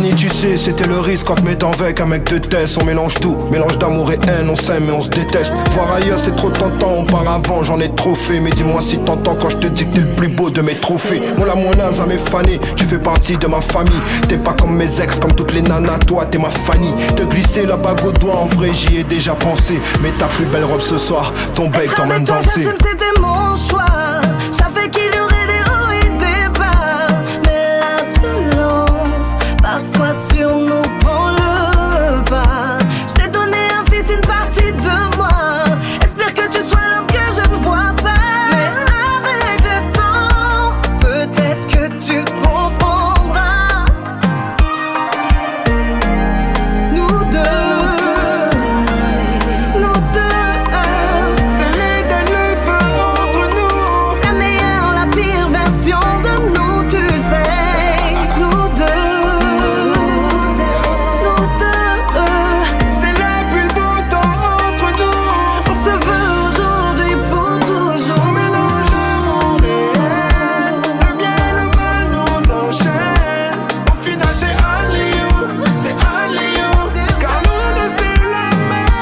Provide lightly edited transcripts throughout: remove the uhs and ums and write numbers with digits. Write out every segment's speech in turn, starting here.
compagnie, tu sais, c'était le risque quand me mettant avec un mec de test. On mélange tout, mélange d'amour et haine, on s'aime et on se déteste. Voir ailleurs c'est trop tentant, auparavant j'en ai trop fait. Mais dis-moi si t'entends quand je te dis que t'es le plus beau de mes trophées. Mon amour naze à mes fanés, tu fais partie de ma famille. T'es pas comme mes ex, comme toutes les nanas, toi t'es ma Fanny. Te glisser la bague au doigt, en vrai j'y ai déjà pensé. Mais ta plus belle robe ce soir, ton bec t'emmène danser. J'assume, c'était mon choix. J'avais qu'il y aurait des hauts et des bas. Mais la violence, parfois sur nous prend le pas. Je t'ai donné un fils, une partie de moi. Espère que tu sois l'homme que je ne vois pas. Mais avec le temps, peut-être que tu comprendras. Nous deux. C'est l'éternel feu entre nous. La meilleure, la pire version de nous, tu sais. Nous deux. C'est la pluie, le beau temps entre nous. On se veut aujourd'hui pour toujours. On mélange le monde et elle. Le bien et le mal nous enchaînent. Au final c'est only you, c'est only you. Car nous deux c'est la même.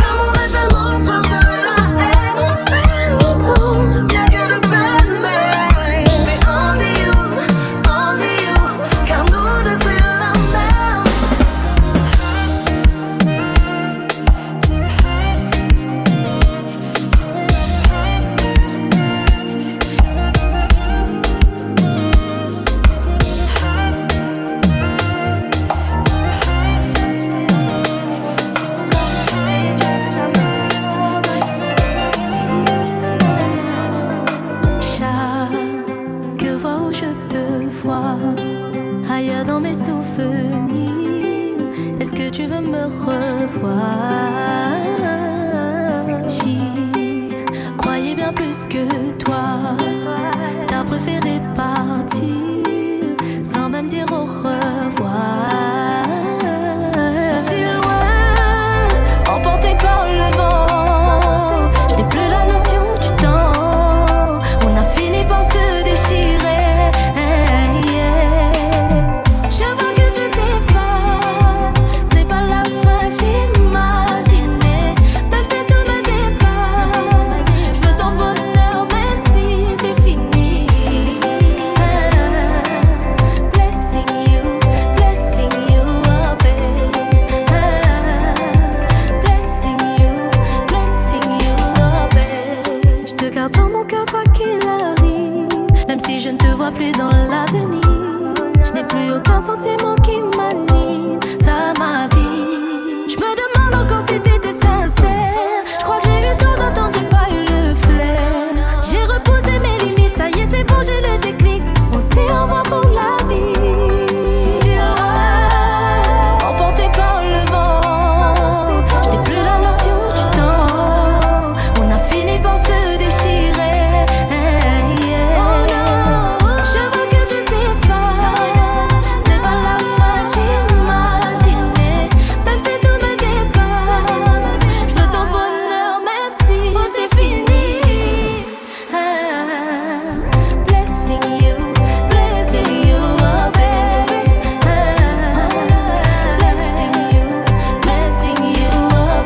L'amour est tellement proche de la haine. On se fait le tour, bien que de peine, mais c'est only you, car nous deux c'est la même. Chaque fois où je te vois ailleurs dans mes souvenirs, est-ce que tu veux me revoir? J'y croyais bien plus que toi. T'as préféré partir sans même dire au revoir. Si loin, emporté par le vent, je n'ai plus la notion du temps. On a fini par se déchirer. Je vois que tu t'effaces. C'est pas la fin que j'imaginais. Même si tout me dépasse, je veux ton bonheur même si c'est fini. Blessing you, oh babe. Blessing you, oh babe. Je te garde dans mon cœur quoi qu'il arrive. Même si je ne te vois plus dans l'avenir, je n'ai plus aucun sentiment qui m'anime. Ça ma vie. Je me demande encore si t'étais sincère. Je crois que j'ai eu tort d'entendre, j'ai pas eu le flair. J'ai repoussé mes limites, ça y est c'est bon j'ai le déclic. On se dit au revoir pour la vie. Si loin, emporté par le vent, je n'ai plus la notion du temps. On a fini par se déchirer. Je veux que tu t'effaces. C'est pas la fin que j'imaginais. Même si tout me dépasse, je veux ton bonheur même si c'est fini. Blessing you, oh baby. Blessing you, oh baby.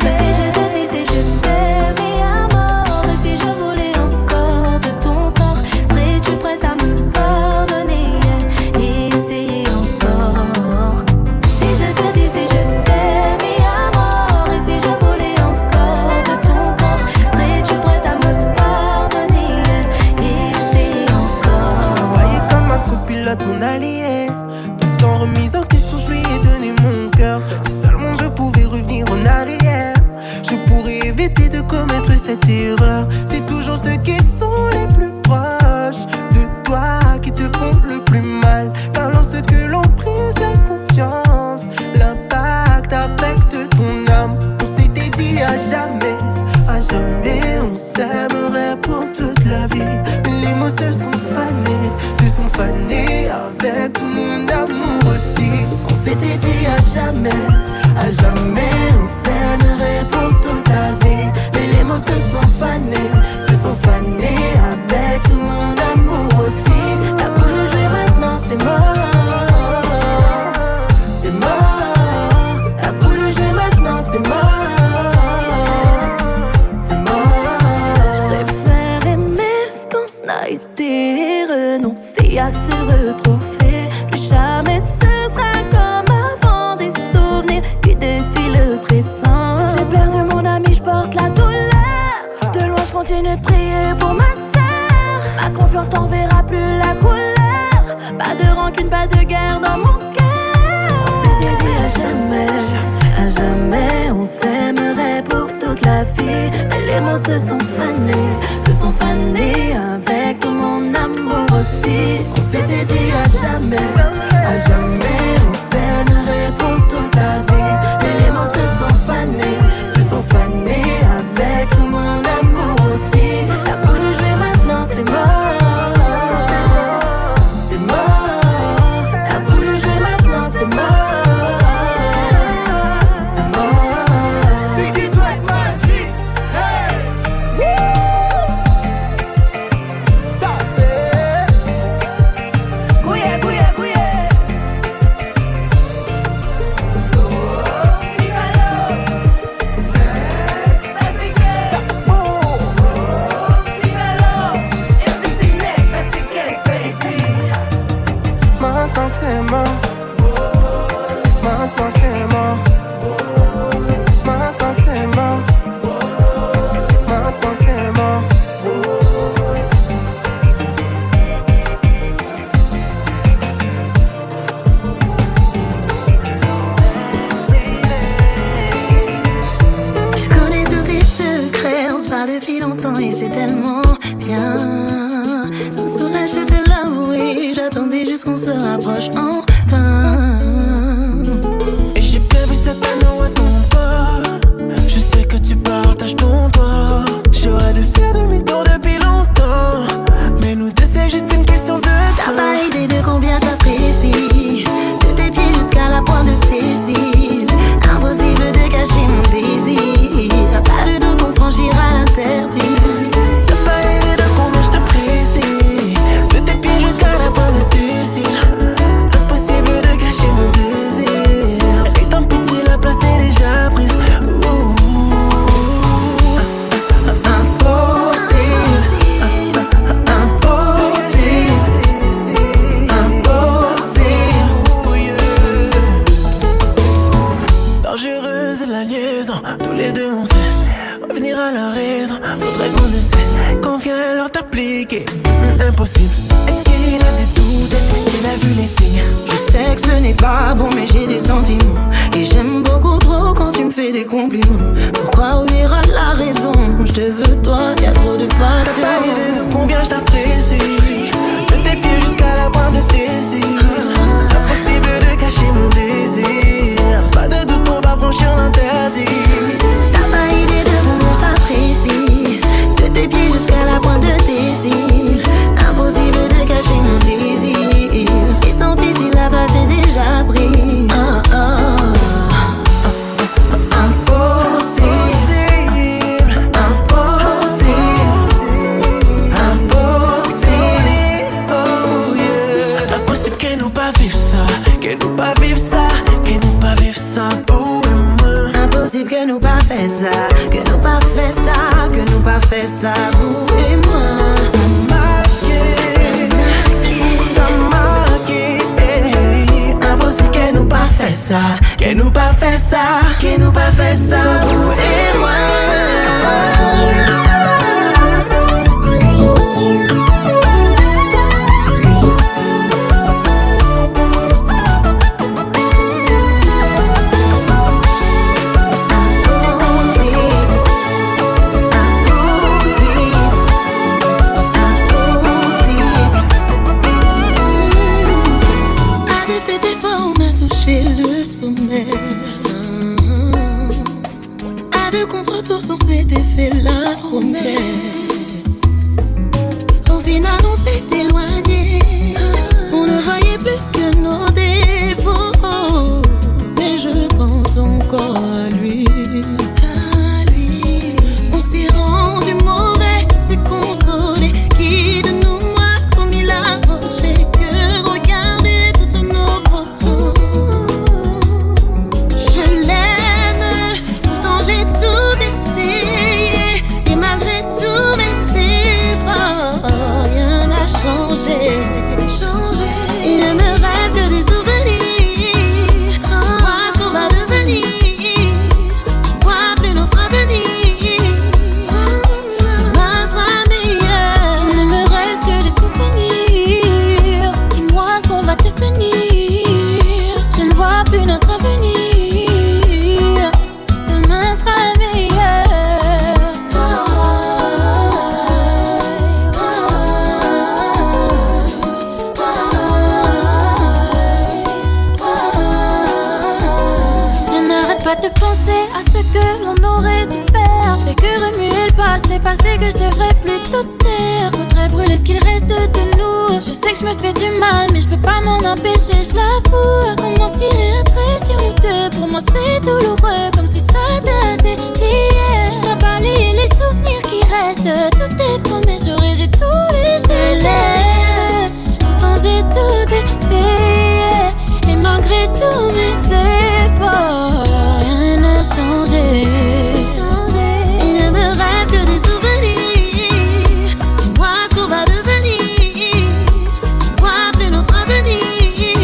Si je te disais je t'aimais à mort, et si je voulais encore de ton corps, serais-tu prête à me pardonner et essayer encore? Si je te disais je t'aimais à mort, et si je voulais encore de ton corps, serais-tu prête à me pardonner et essayer encore? Voyez comme ma copilote, mon allié. Toute sans remise en question, je lui ai donné mon cœur. Si seulement je pouvais revenir en arrière, je pourrais éviter de commettre cette erreur. C'est toujours ceux qui sont les plus proches de toi qui te font le plus mal. Car lorsque l'on brise la confiance, l'impact affecte ton âme. On s'était dit à jamais on s'aimerait pour toute la vie. Mais les mots se sont fanés avec tout mon amour aussi. On s'était dit à jamais on s'aimerait pour toute la vie. Mais les mots se sont fanés avec à se retrouver. Plus jamais ce sera comme avant. Des souvenirs qui défilent le présent. J'ai perdu mon ami, je porte la douleur. De loin je continue de prier pour ma sœur. Ma confiance t'enverra plus la couleur. Pas de rancune, pas de guerre dans mon cœur. On s'était dit à jamais on s'aimerait pour toute la vie. Mais les mots se sont fanés avec tout mon amour aussi. On s'était dit à jamais on s'aimerait pour toute la vie. Mais les mots se sont fanés avec tout mon amour aussi. T'as voulu jouer, maintenant c'est mort. T'as voulu jouer, maintenant c'est mort. Depuis longtemps et c'est tellement bien. Ça soulage de l'avouer. J'attendais juste qu'on se rapproche enfin. Et j'ai bien vu cette anneau à ton corps. Je sais que tu partages ton corps. J'aurais dû faire demi-tour depuis longtemps. Mais nous deux c'est juste une question de temps. T'as pas idée de combien j'apprécie. De tes pieds jusqu'à la pointe de tes îles. Impossible de cacher mon désir. T'as pas de doute, on franchira l'interdit. T'as pas idée de combien je t'apprécie. De tes pieds jusqu'à la pointe de tes îles. Impossible de cacher mon désir. Et tant pis si la place est déjà prise. Tous les deux on sait revenir à la raison. Faudrait qu'on essaie, qu'on vienne alors t'appliquer. Impossible. Est-ce qu'il a des doutes? Est-ce qu'il a vu les signes? Je sais que ce n'est pas bon mais j'ai des sentiments. Et j'aime beaucoup trop quand tu me fais des compliments. Pourquoi oublier à la raison? Je te veux toi, y'a trop de passion. T'as pas idée de combien je t'apprécie. De tes pieds jusqu'à la pointe de tes îles. Impossible de cacher mon désir. Pas de doute, on va franchir l'interdit. T'as pas idée de combien je t'apprécie. De tes pieds jusqu'à la pointe de tes îles. Impossible de cacher mon désir. Et tant pis si la place est déjà prise. Que nous pas fait ça, que nous pas fait ça, que nous pas fait ça, vous et moi. Ça marque, impossible que nous pas fait ça, que nous pas fait ça, que nous pas fait ça, vous et moi. On s'était fait la promesse. Au final on s'est éloigné. On ne voyait plus que nos défauts. Mais je pense encore à lui. On s'est rendu mauvais, c'est consolé. Qui de nous a commis la faute? J'ai que regarder toutes nos photos. Je l'aime, pourtant j'ai tout essayé. Et malgré tous mes efforts, rien n'a changé. s'est passé que je devrais plutôt taire. Faudrait brûler ce qu'il reste de nous. Je sais que je me fais du mal, mais je peux pas m'en empêcher, je l'avoue. Comment tirer un trait sur nous deux? Pour moi c'est douloureux, comme si ça datait d'hier. Je dois balayer les souvenirs qui restent. Toutes tes promesses, j'aurais dû tous les jeter. Pourtant j'ai tout essayé, et malgré tous mes efforts, rien n'a changé. Il ne me reste que des souvenirs. Dis-moi ce qu'on va devenir. Je vois plus notre avenir.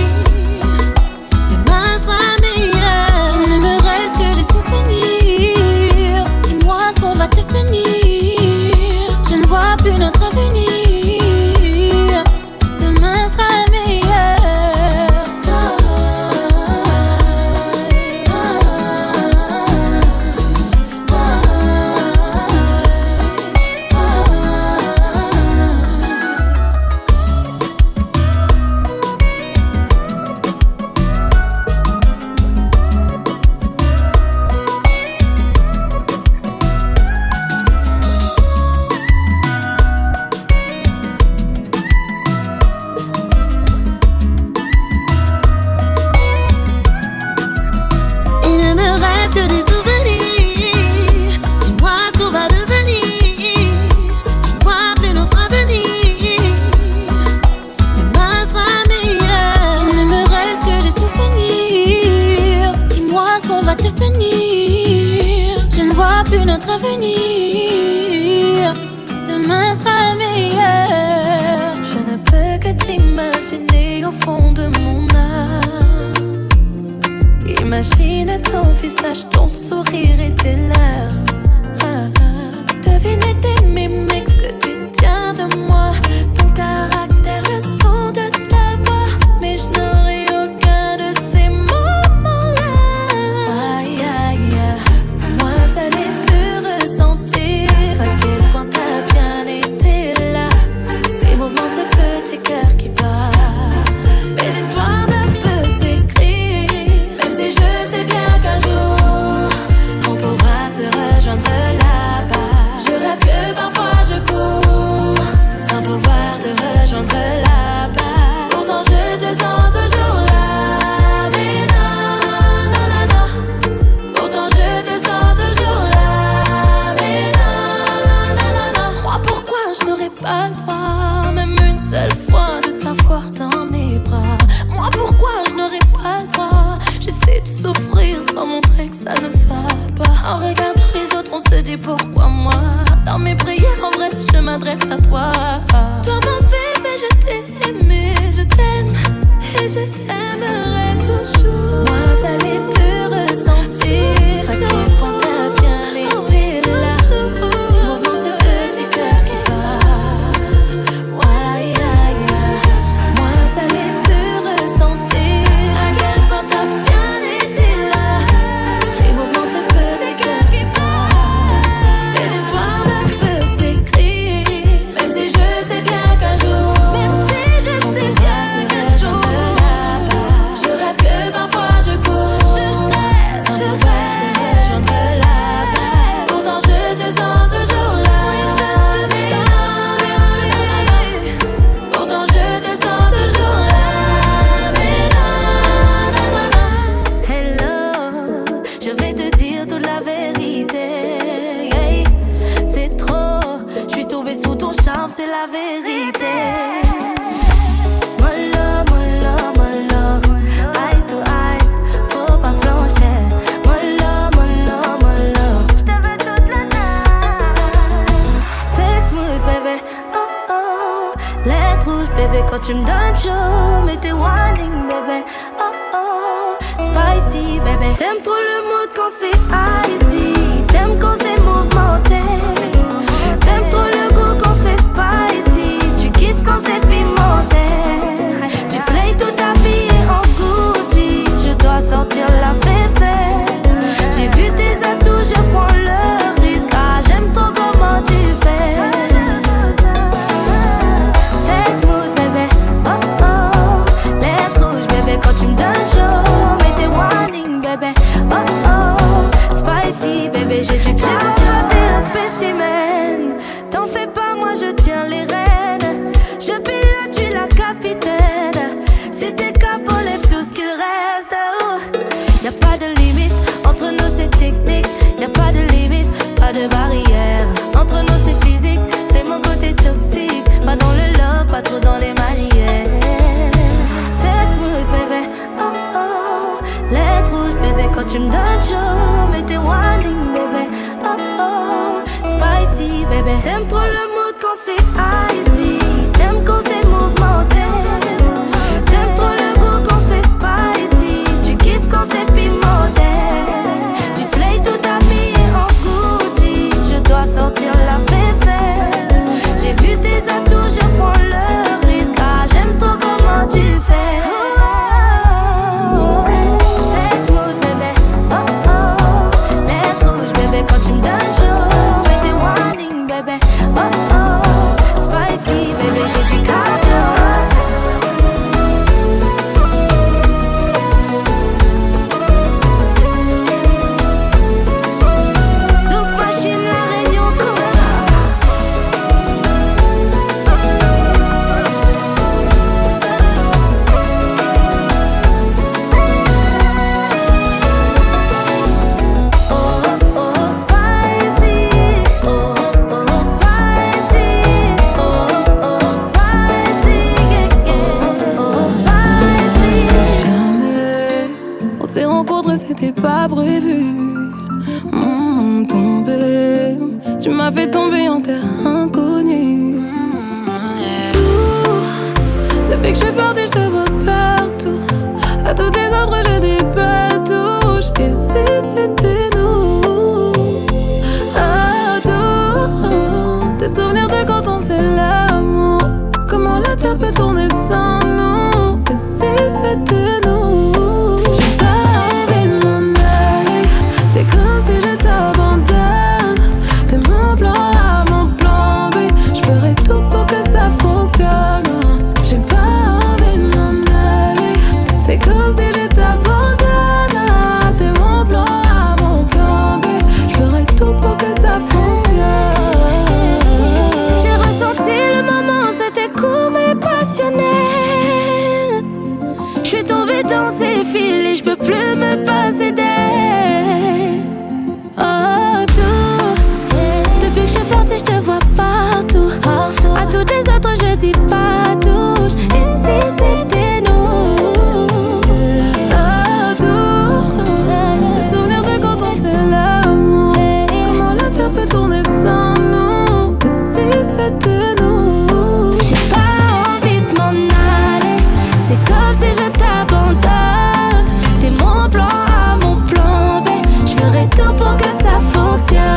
Demain sera meilleur. Il ne me reste que des souvenirs. Dis-moi ce qu'on va devenir. Je ne vois plus notre avenir. Demain sera meilleur. Avenir, demain sera meilleur. Je ne peux que t'imaginer au fond de mon âme. Imagine ton visage, ton sourire et tes larmes. Deviner tes mimiques, ce que tu tiens de moi. Ton caractère, le son de ta voix. Mais je n'aurai aucun de ces moments-là. Aïe, aïe, aïe. Moi seule ai pu ressentir à quel point t'as bien été là. Ces mouvements, ce petit cœur qui bat. Mais l'histoire ne peut s'écrire, même si je sais bien qu'un jour on pourra se rejoindre là-bas. Je rêve que parfois je cours sans pouvoir te rejoindre là-bas. Pourtant je te sens toujours là. Mais non, non, non, non. Pourtant je te sens toujours là. Mais non, non, non, non. Moi pourquoi je n'aurais pas le droit, même une seule fois, de t'avoir dans mes bras? Moi pourquoi je n'aurais pas le droit? J'essaie de souffrir sans montrer que ça ne va pas. En regardant les autres on se dit pourquoi moi? Dans mes prières en vrai je m'adresse à toi. Toi mon bébé je t'ai aimé, je t'aime et je t'aimerai toujours. Moi seule ai pu ressentir à quel point t'as bien été là. Ces mouvements, ce petit cœur qui bat. Aïe, aïe, aïe. Moi seule ai pu ressentir à quel point t'as bien été là. Ces mouvements, ce petit cœur qui bat. Et l'histoire ne peut s'écrire, même si je sais bien qu'un jour, même si je sais bien qu'un jour, je rêve que parfois je cours sans pouvoir te rejoindre là-bas. Pourtant je te sens toujours là. Pourtant je te sens toujours là. Mais non, non, non, non. Hello, je vais te dire toute la vérité. Hey, c'est trop, je suis tombée sous ton charme, c'est la vérité. Mollo, mollo, mollo, eyes to eyes, faut pas flancher. Mollo, mollo, mollo, je te veux toute la night. Sex mood, bébé, oh oh. Lettre rouge, bébé, quand tu me donnes chaud. Mais t'es whining, bébé, oh oh. Spicy, bébé, t'aimes trop le mood quand c'est icy. T'aimes quand c'est mouvementé. T'aimes trop le goût quand c'est spicy. Tu kiffes quand c'est pimenté. Tu slay tout habillé en Gucci. Je dois sortir la féfé. J'ai vu tes atouts, je prends le risque. Ah, j'aime trop comment tu fais. Sex mood, bébé, oh oh. Lettre rouge, bébé, quand tu me donnes chaud. Mais t'es whining, bébé, oh oh. Spicy. tu me donnes chaud, mais t'es warning, bébé. Oh oh, spicy, bébé. T'aimes trop le mood quand c'est icy. T'aimes quand c'est mouvementé. T'aimes trop le goût quand c'est spicy. Tu kiffes quand c'est pimenté. Tu slay tout habillé en Gucci. Je dois sortir la féfé. J'ai vu tes atouts, je prends le risque. Ah, j'aime trop comment tu fais. Quand tu me donnes chaud, fais tes warnings, bébé. Oh oh, spicy, bébé, j'ai du cardio. Zouk machine, la réunion comme ça. C'était pas prévu. Tombé, tu m'as fait tomber en terre inconnue. Tout, depuis que je suis partie, je te vois partout. À toutes les autres, je dis pas touche. Et si c'était nous? Tout, tes souvenirs de quand on faisait l'amour. Comment la terre peut tourner sans nous? Et si c'était nous? C'est comme si je t'abandonne. T'es mon plan A, mon plan B. Je ferai tout pour que ça fonctionne. J'ai pas envie de m'en aller. C'est comme si je t'abandonne. T'es mon plan A, mon plan B. Je ferai tout pour que ça fonctionne. J'ai ressenti le moment, c'était court mais passionnel. Je suis tombée dans ces fils et je peux plus me passer d'elle. Je te vois partout. À toutes les autres je dis pas touche. Et si c'était nous? Tes souvenirs de quand on faisait l'amour. Comment la terre peut tourner sans nous? Et si c'était nous? J'ai pas envie de m'en aller. C'est comme si je t'abandonne. T'es mon plan A, mon plan B. Je ferai tout pour que ça fonctionne.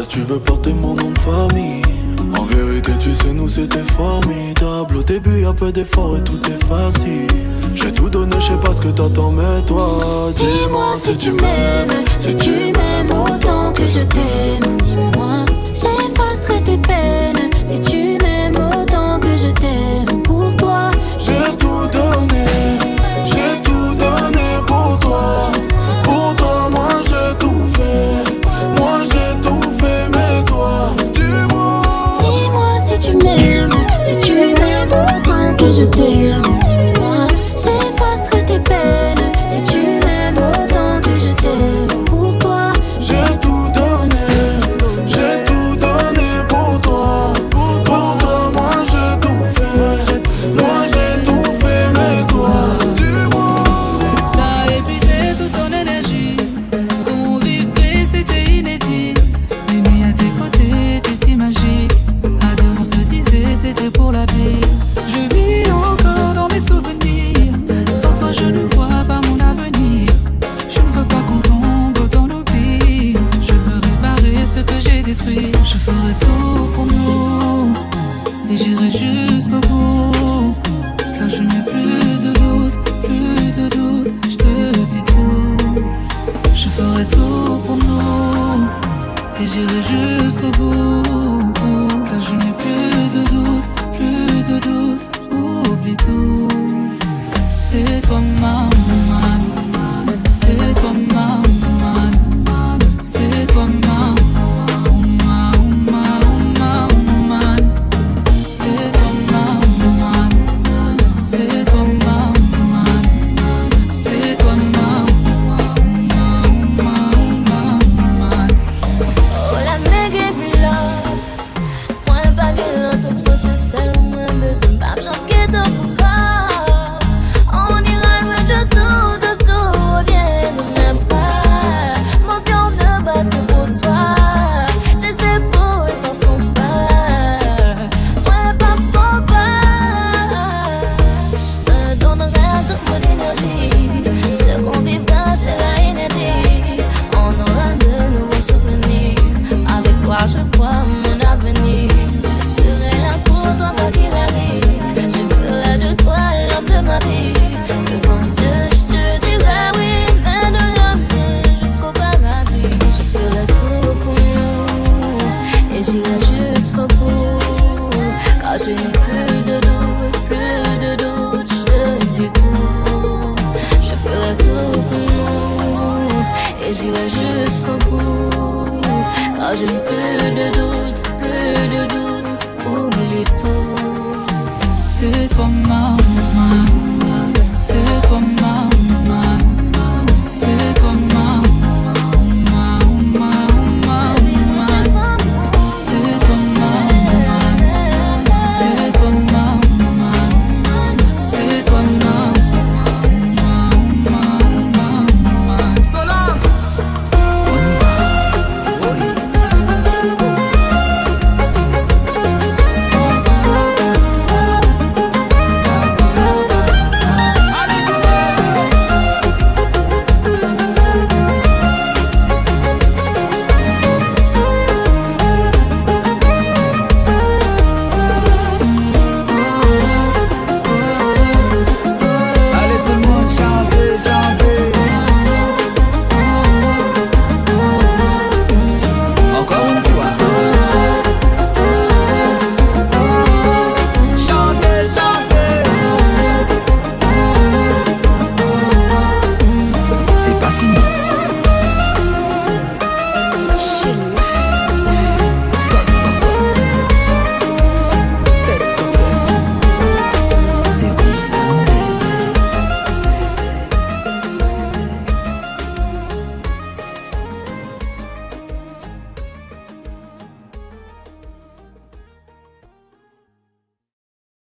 Tu veux porter mon nom de famille. En vérité tu sais nous c'était formidable. Au début y'a peu d'efforts et tout est facile. J'ai tout donné, je sais pas ce que t'attends mais toi dis-moi si tu m'aimes. Si tu m'aimes autant que je t'aime. Dis-moi, j'effacerai tes peines. Si tu m'aimes autant que je t'aime. Pour toi j'ai tout donné. J'ai tout donné pour toi. Pour toi moi j'ai tout fait. Moi j'ai tout fait mais toi dis-moi. Dis-moi si tu m'aimes. Si tu m'aimes autant que je t'aime. Dis-moi, j'effacerai tes peines. Si tu m'aimes autant que je t'aime. Pour toi et j'irai jusqu'au bout. Car je n'ai plus de doute, je te dis tout. Je ferai tout pour nous et j'irai jusqu'au bout. Car je n'ai plus de doute, oublie tout. C'est toi ma woman, c'est toi ma woman, c'est toi ma woman, c'est toi ma woman, c'est toi ma woman, c'est toi ma woman. Oh la nègre et love, moi pas de l'autre, ça c'est celle où moi besoin pas j'en quitte pour corps. On ira loin de tout, viens de mes bras. Mon cœur ne bat que pour toi, c'est beau et pas faux pas. Moi pas faux pas, je te donnerai toute mon énergie. Ce qu'on vivra sera inédit, on aura de nouveaux souvenirs. Avec toi je vois mon avenir, je serai là pour toi quoi qu'il arrive. Je ferai de toi l'homme de ma vie. Devant Dieu je te dirai oui, mais de l'homme jusqu'au paradis. Je ferai tout pour nous et j'irai jusqu'au bout. Car je n'ai plus de doute, je te dis tout. Je ferai tout pour nous et j'irai jusqu'au bout. Car je n'ai plus de doute, oublie tout. C'est toi ma